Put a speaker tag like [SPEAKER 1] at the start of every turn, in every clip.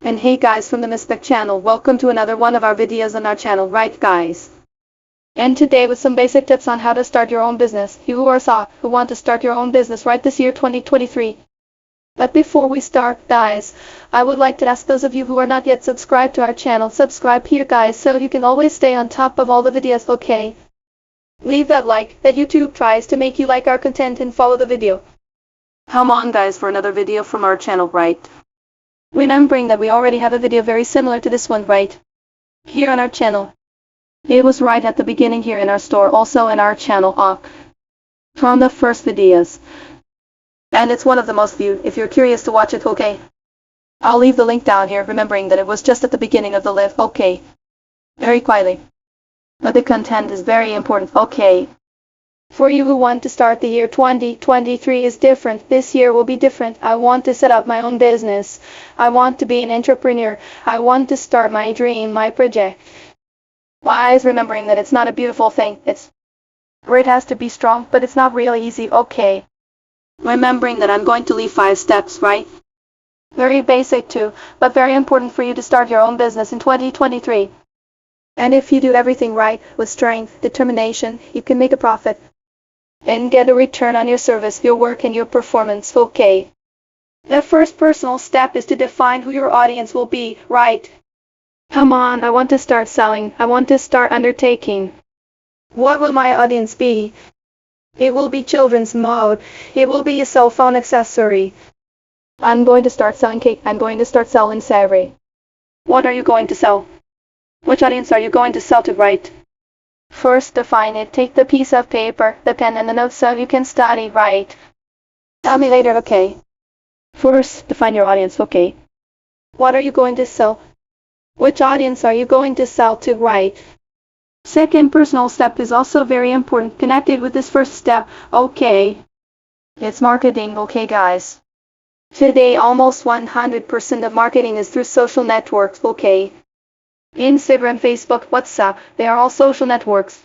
[SPEAKER 1] And hey guys from the Mispec channel, welcome to another one of our videos on our channel, right guys? And today with some basic tips on how to start your own business, you who want to start your own business right this year 2023. But before we start guys, I would like to ask those of you who are not yet subscribed to our channel, subscribe here guys so you can always stay on top of all the videos, okay? Leave that like that YouTube tries to make you like our content and follow the video. Come on guys for another video from our channel, right? Remembering that we already have a video very similar to this one, right? Here on our channel. It was right at the beginning here in our store, also in our channel, from the first videos. And it's one of the most viewed, if you're curious to watch it, okay? I'll leave the link down here, remembering that it was just at the beginning of the live, okay? Very quietly. But the content is very important, okay? For you who want to start the year 2023 is different. This year will be different. I want to set up my own business. I want to be an entrepreneur. I want to start my dream, my project. Wise, remembering that it's not a beautiful thing. It's where it has to be strong, but it's not really easy, okay? Remembering that I'm going to leave 5 steps, right? Very basic too, but very important for you to start your own business in 2023. And if you do everything right, with strength, determination, you can make a profit. And get a return on your service, your work and your performance, okay? The first personal step is to define who your audience will be, right? Come on, I want to start selling. I want to start undertaking. What will my audience be? It will be children's mode. It will be a cell phone accessory. I'm going to start selling cake. I'm going to start selling savory. What are you going to sell? Which audience are you going to sell to, right? First define it. Take the piece of paper, the pen and the notes so you can study, right? Tell me later, okay? First define your audience, okay? What are you going to sell? Which audience are you going to sell to, right? Second personal step is also very important, connected with this first step, okay? It's marketing, okay guys? Today almost 100% of marketing is through social networks, okay? Instagram, Facebook, WhatsApp, they are all social networks.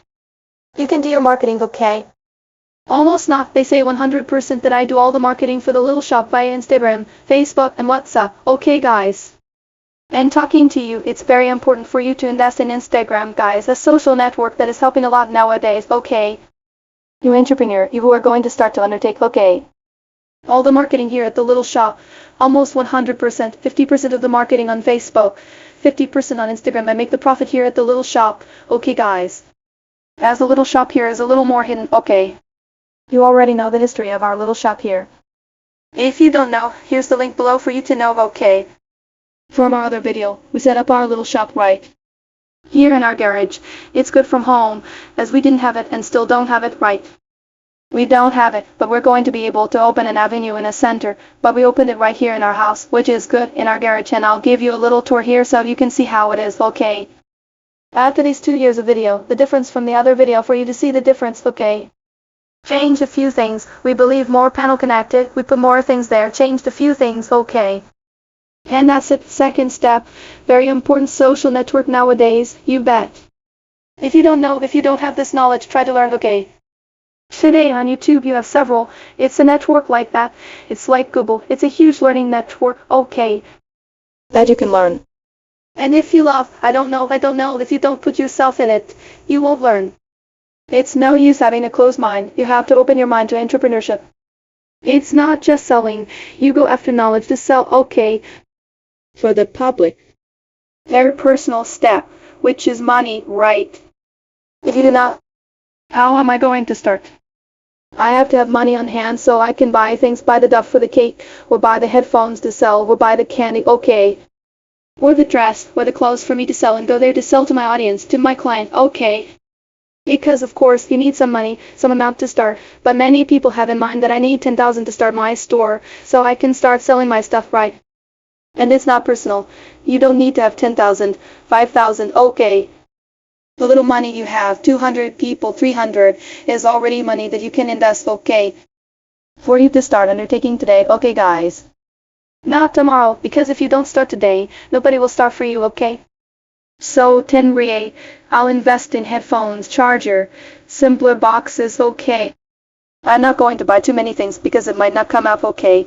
[SPEAKER 1] You can do your marketing, okay? Almost not, they say 100% that I do all the marketing for the little shop via Instagram, Facebook, and WhatsApp, okay guys? And talking to you, it's very important for you to invest in Instagram, guys, a social network that is helping a lot nowadays, okay? You entrepreneur, you who are going to start to undertake, okay? All the marketing here at the little shop, almost 100%, 50% of the marketing on Facebook, 50% on Instagram. I make the profit here at the little shop, okay guys? As the little shop here is a little more hidden, okay? You already know the history of our little shop here. If you don't know, here's the link below for you to know, okay? From our other video, we set up our little shop right here in our garage. It's good from home, as we didn't have it and still don't have it, right? We don't have it, but we're going to be able to open an avenue in a center, but we opened it right here in our house, which is good, in our garage, and I'll give you a little tour here so you can see how it is, okay? After these 2 years of video, the difference from the other video for you to see the difference, okay? Changed a few things, we believe more panel connected, we put more things there, changed a few things, okay? And that's it, second step, very important social network nowadays, you bet. If you don't know, if you don't have this knowledge, try to learn, okay? Today on YouTube you have several, it's a network like that, it's like Google, it's a huge learning network, okay? That you can learn. And if you love, I don't know, if you don't put yourself in it, you won't learn. It's no use having a closed mind, you have to open your mind to entrepreneurship. It's not just selling, you go after knowledge to sell, okay? For the public. Very personal step, which is money, right? If you do not, how am I going to start? I have to have money on hand so I can buy things, buy the duff for the cake, or buy the headphones to sell, or buy the candy, okay? Or the dress, or the clothes for me to sell and go there to sell to my audience, to my client, okay? Because of course you need some money, some amount to start, but many people have in mind that I need 10,000 to start my store, so I can start selling my stuff, right? And it's not personal. You don't need to have 10,000, 5,000, okay? The little money you have, 200 people, 300, is already money that you can invest, okay? For you to start undertaking today, okay guys? Not tomorrow, because if you don't start today, nobody will start for you, okay? So 10 Rie, I'll invest in headphones, charger, simpler boxes, okay? I'm not going to buy too many things because it might not come out okay.